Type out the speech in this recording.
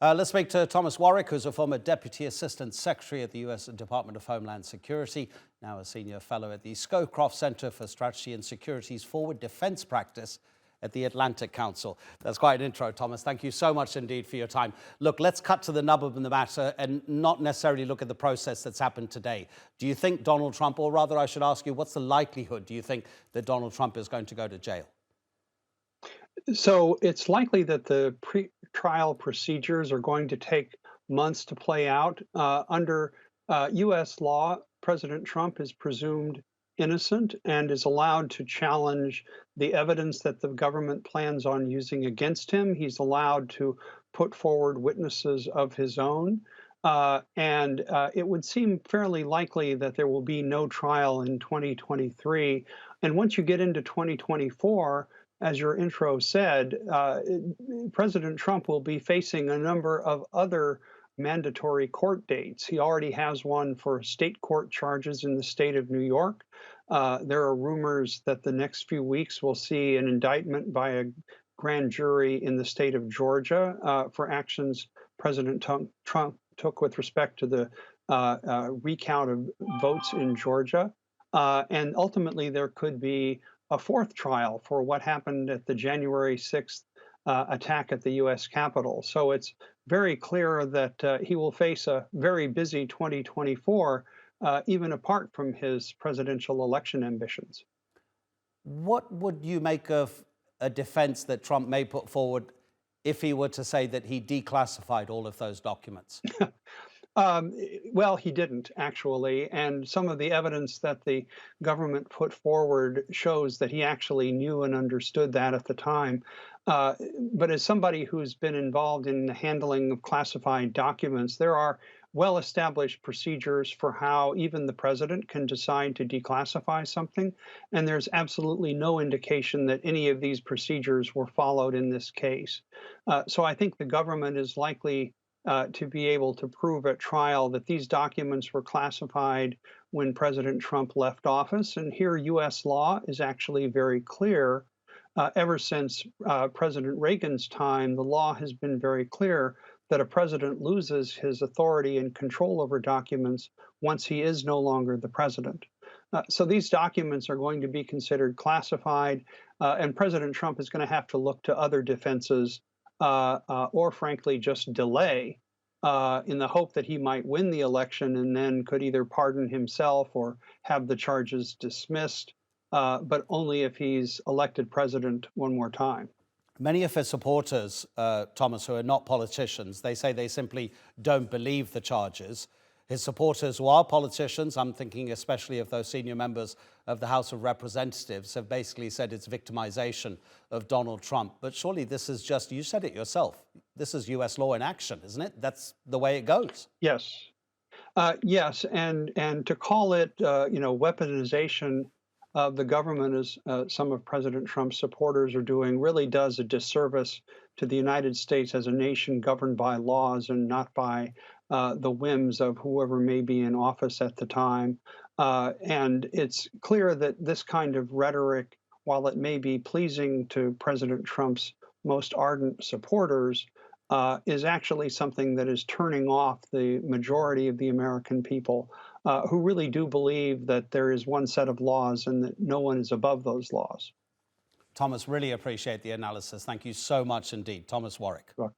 Let's speak to Thomas Warrick, who's a former Deputy Assistant Secretary at the U.S. Department of Homeland Security, now a Senior Fellow at the Scowcroft Center for Strategy and Security's Forward Defense Practice at the Atlantic Council. That's quite an intro, Thomas. Thank you so much indeed for your time. Look, let's cut to the nub of the matter and not necessarily look at the process that's happened today. Do you think Donald Trump, or rather I should ask you, what's the likelihood, do you think, that Donald Trump is going to go to jail? So it's likely that the pre-trial procedures are going to take months to play out. Under U.S. law, President Trump is presumed innocent and is allowed to challenge the evidence that the government plans on using against him. He's allowed to put forward witnesses of his own. And it would seem fairly likely that there will be no trial in 2023. And once you get into 2024, as your intro said, President Trump will be facing a number of other mandatory court dates. He already has one for state court charges in the state of New York. There are rumors that the next few weeks we'll see an indictment by a grand jury in the state of Georgia for actions President Trump took with respect to the recount of votes in Georgia. And ultimately, there could be a fourth trial for what happened at the January 6th attack at the U.S. Capitol. So it's very clear that he will face a very busy 2024, even apart from his presidential election ambitions. What would you make of a defense that Trump may put forward if he were to say that he declassified all of those documents? Well, he didn't actually, and some of the evidence that the government put forward shows that he actually knew and understood that at the time. But as somebody who's been involved in the handling of classified documents, there are well-established procedures for how even the president can decide to declassify something, and there's absolutely no indication that any of these procedures were followed in this case. So I think the government is likely to be able to prove at trial that these documents were classified when President Trump left office. And here, U.S. law is actually very clear. Ever since President Reagan's time, the law has been very clear that a president loses his authority and control over documents once he is no longer the president. So these documents are going to be considered classified, and President Trump is going to have to look to other defenses or frankly just delay in the hope that he might win the election and then could either pardon himself or have the charges dismissed, but only if he's elected president one more time. Many of his supporters, Thomas, who are not politicians, they say they simply don't believe the charges. His supporters who are politicians, I'm thinking especially of those senior members of the House of Representatives, have basically said it's victimization of Donald Trump. But surely this is just, you said it yourself, this is U.S. law in action, isn't it? That's the way it goes. Yes. Yes, and to call it, weaponization of the government, as some of President Trump's supporters are doing, really does a disservice to the United States as a nation governed by laws and not by the whims of whoever may be in office at the time. And it's clear that this kind of rhetoric, while it may be pleasing to President Trump's most ardent supporters, is actually something that is turning off the majority of the American people who really do believe that there is one set of laws and that no one is above those laws. Thomas, really appreciate the analysis. Thank you so much indeed. Thomas Warrick. Sure.